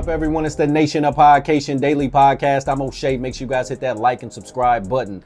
up, everyone? It's the Nation of Podcation Daily Podcast. I'm O'Shea. Make sure you guys hit that like and subscribe button.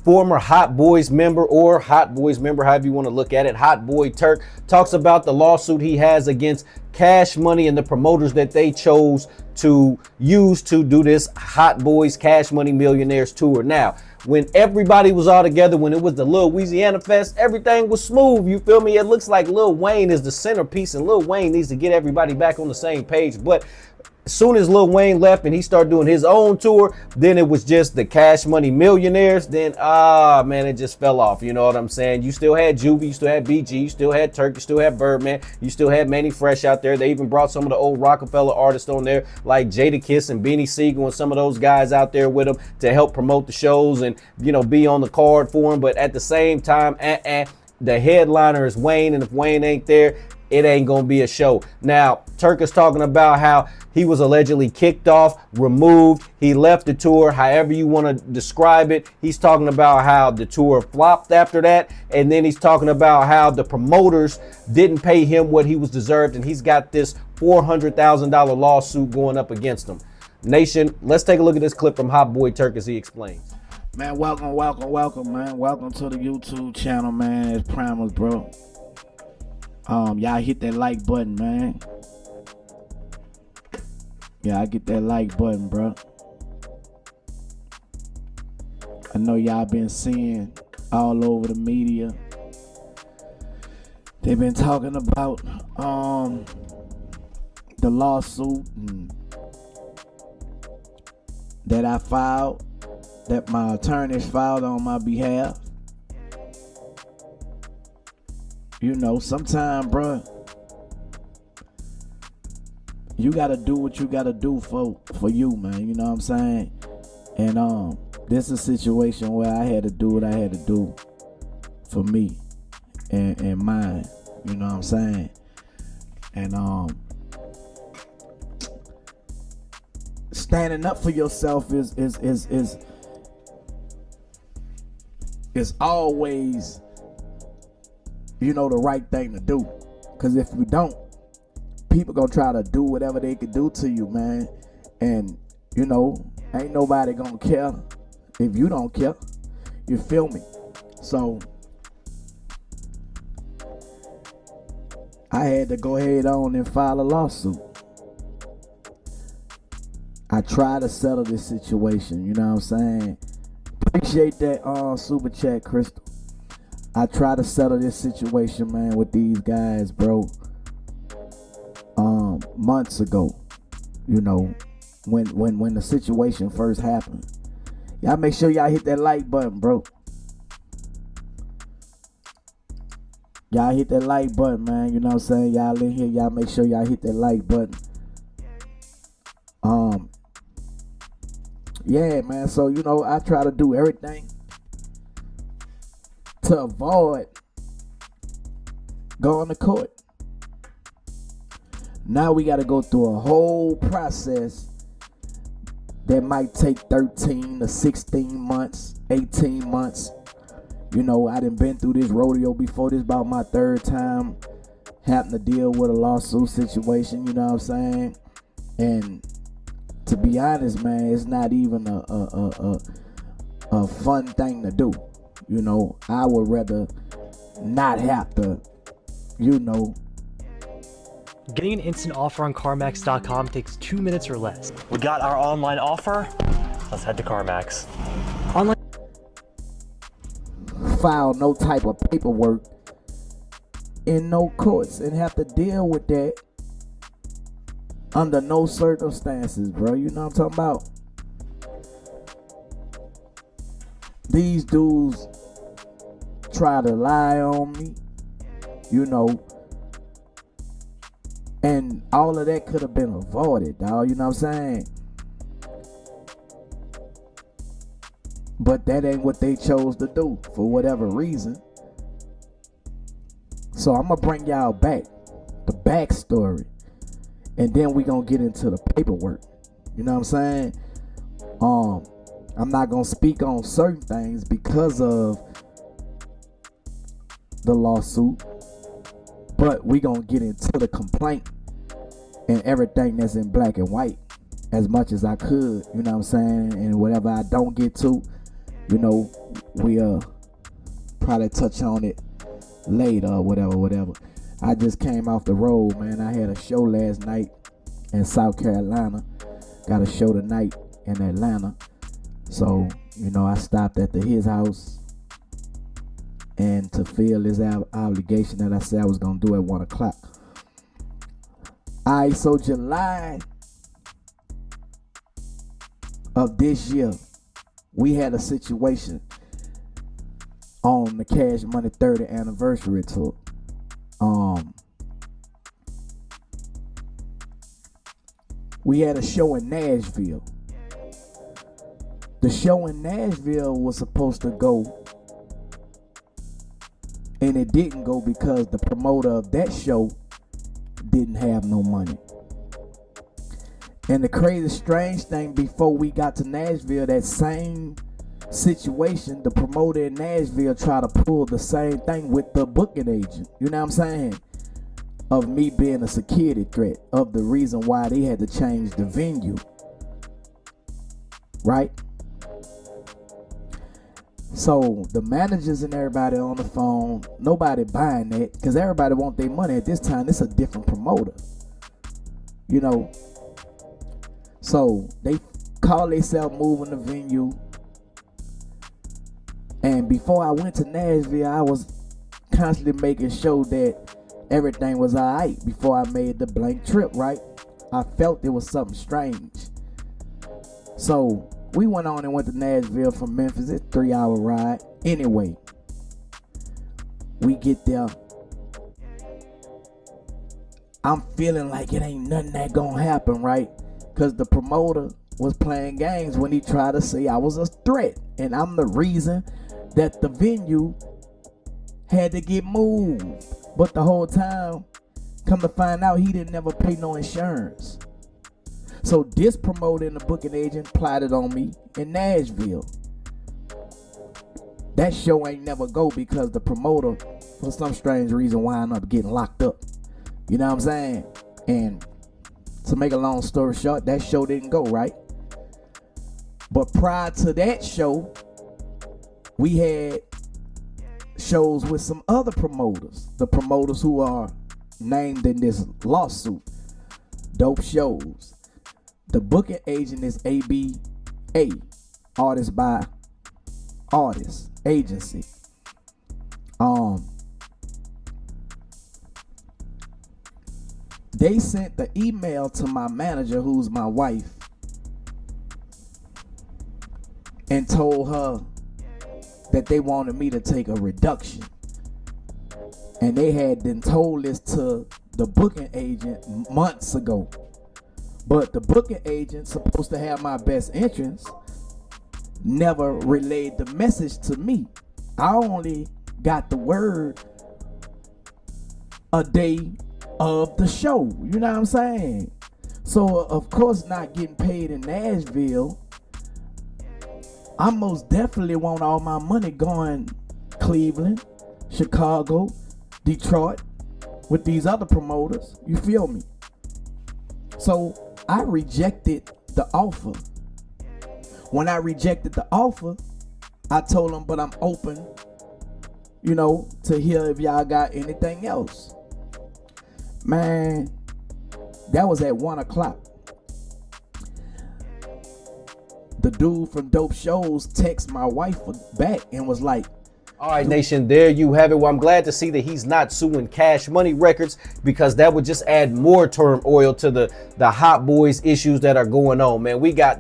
Former Hot Boys member, or Hot Boys member, however you want to look at it, Hot Boy Turk, talks about the lawsuit he has against Cash Money and the promoters that they chose to use to do this Hot Boys Cash Money Millionaires tour. Now, when everybody was all together, when it was the Lil Louisiana Fest, everything was smooth. You feel me? It looks like Lil Wayne is the centerpiece, and Lil Wayne needs to get everybody back on the same page. But as soon as Lil Wayne left and he started doing his own tour, then it was just the Cash Money Millionaires. Then, man, it just fell off. You know what I'm saying? You still had Juvie, you still had BG, you still had Turk, you still had Birdman, you still had Manny Fresh out there. They even brought some of the old Rockefeller artists on there, like Jadakiss and Beanie Siegel and some of those guys out there with them to help promote the shows and, you know, be on the card for them. But at the same time, the headliner is Wayne, and if Wayne ain't there, it ain't gonna be a show. Now, Turk is talking about how he was allegedly kicked off, removed, he left the tour, however you want to describe it. He's talking about how the tour flopped after that, and then he's talking about how the promoters didn't pay him what he was deserved, and he's got this $400,000 lawsuit going up against him. Nation, let's take a look at this clip from Hot Boy Turk as he explains. Man, welcome, man. Welcome to the YouTube channel, man. It's Primus, bro. Y'all hit that like button, man. Yeah, I get that like button, bro. I know y'all been seeing all over the media. They've been talking about the lawsuit that I filed, that my attorneys filed on my behalf. You know, sometimes, bro, you gotta do what you gotta do for you, man. You know what I'm saying? And this is a situation where I had to do what I had to do for me and mine. You know what I'm saying? And standing up for yourself is always, you know, the right thing to do. Because if you don't, people gonna try to do whatever they can do to you, man. And, you know, ain't nobody gonna care if you don't care. You feel me? So, I had to go ahead on and file a lawsuit. I tried to settle this situation, you know what I'm saying? Appreciate that super chat, Crystal. I try to settle this situation, man, with these guys, bro. Months ago, you know, when the situation first happened. Y'all make sure y'all hit that like button, bro. Y'all hit that like button, man. You know what I'm saying? Y'all in here, y'all make sure y'all hit that like button. Yeah, man. So, you know, I try to do everything to avoid going to court. Now we got to go through a whole process that might take 13 to 16 months, 18 months. You know, I done been through this rodeo before. This about my third time having to deal with a lawsuit situation, you know what I'm saying? And to be honest, man, it's not even a fun thing to do. You know, I would rather not have to, you know. Getting an instant offer on CarMax.com takes 2 minutes or less. We got our online offer. Let's head to CarMax. Online. File no type of paperwork in no courts and have to deal with that under no circumstances, bro. You know what I'm talking about? These dudes try to lie on me, you know, and all of that could have been avoided, dog. You know what I'm saying? But that ain't what they chose to do for whatever reason. So I'm gonna bring y'all back the backstory, and then we gonna get into the paperwork. You know what I'm saying? I'm not gonna speak on certain things because of the lawsuit, but we gonna get into the complaint and everything that's in black and white as much as I could, you know what I'm saying? And whatever I don't get to, you know, we'll probably touch on it later or whatever. I just came off the road, man. I had a show last night in South Carolina. Got a show tonight in Atlanta. So, you know, I stopped at his house and to fill this obligation that I said I was going to do at 1 o'clock. All right, so July of this year, we had a situation on the Cash Money 30th anniversary tour. We had a show in Nashville. The show in Nashville was supposed to go, and it didn't go because the promoter of that show didn't have no money. And the crazy strange thing, before we got to Nashville, that same situation, the promoter in Nashville tried to pull the same thing with the booking agent. You know what I'm saying? Of me being a security threat, of the reason why they had to change the venue. Right? So the managers and everybody on the phone, nobody buying that, because everybody want their money. At this time, it's a different promoter. You know. So they call themselves moving the venue. And before I went to Nashville, I was constantly making sure that everything was all right before I made the blank trip, right? I felt there was something strange. So we went on and went to Nashville from Memphis. It's a 3-hour ride. Anyway, we get there. I'm feeling like it ain't nothing that gonna happen, right? Because the promoter was playing games when he tried to say I was a threat. And I'm the reason that the venue had to get moved. But the whole time, come to find out, he didn't never pay no insurance. So this promoter and the booking agent plotted on me in Nashville. That show ain't never go because the promoter, for some strange reason, wound up getting locked up. You know what I'm saying? And to make a long story short, that show didn't go, right? But prior to that show, we had shows with some other promoters. The promoters who are named in this lawsuit. Dope Shows. The booking agent is ABA, Artist by Artist Agency. They sent the email to my manager, who's my wife, and told her that they wanted me to take a reduction. And they had been told this to the booking agent months ago. But the booking agent, supposed to have my best interests, never relayed the message to me. I only got the word a day of the show. You know what I'm saying? So, of course, not getting paid in Nashville, I most definitely want all my money going Cleveland, Chicago, Detroit, with these other promoters. You feel me? So I rejected the offer. When I rejected the offer, I told them, but I'm open, you know, to hear if y'all got anything else. Man, that was at 1 o'clock. The dude from Dope Shows texted my wife back and was like, all right, Nation, there you have it. Well, I'm glad to see that he's not suing Cash Money Records, because that would just add more turmoil to the Hot Boys issues that are going on, man. We got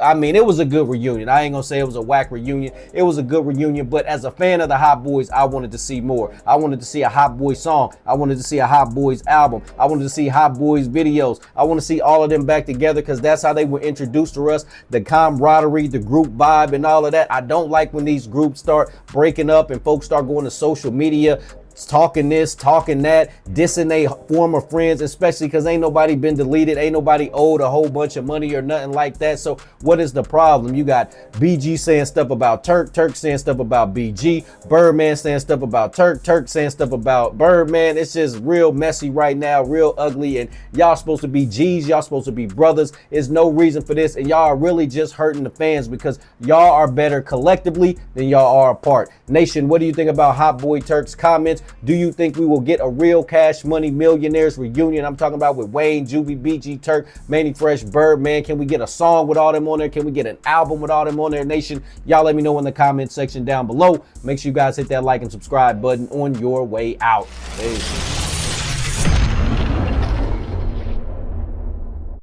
I mean, it was a good reunion. I ain't gonna say it was a whack reunion. It was a good reunion, but as a fan of the Hot Boys, I wanted to see more. I wanted to see a Hot Boys song. I wanted to see a Hot Boys album. I wanted to see Hot Boys videos. I want to see all of them back together, because that's how they were introduced to us. The camaraderie, the group vibe, and all of that. I don't like when these groups start breaking up and folks start going to social media talking this, talking that, dissing they former friends, especially because ain't nobody been deleted, ain't nobody owed a whole bunch of money or nothing like that. So what is the problem? You got BG saying stuff about Turk, Turk saying stuff about BG, Birdman saying stuff about Turk, Turk saying stuff about Birdman. It's just real messy right now, real ugly, and y'all supposed to be G's, y'all supposed to be brothers. There's no reason for this, and y'all are really just hurting the fans because y'all are better collectively than y'all are apart. Nation, what do you think about Hot Boy Turk's comments? Do you think we will get a real Cash Money Millionaires reunion? I'm talking about with Wayne, Juvie, BG, Turk, Manny Fresh, Birdman. Can we get a song with all them on there? Can we get an album with all them on there? Nation, y'all let me know in the comment section down below. Make sure you guys hit that like and subscribe button on your way out. Peace.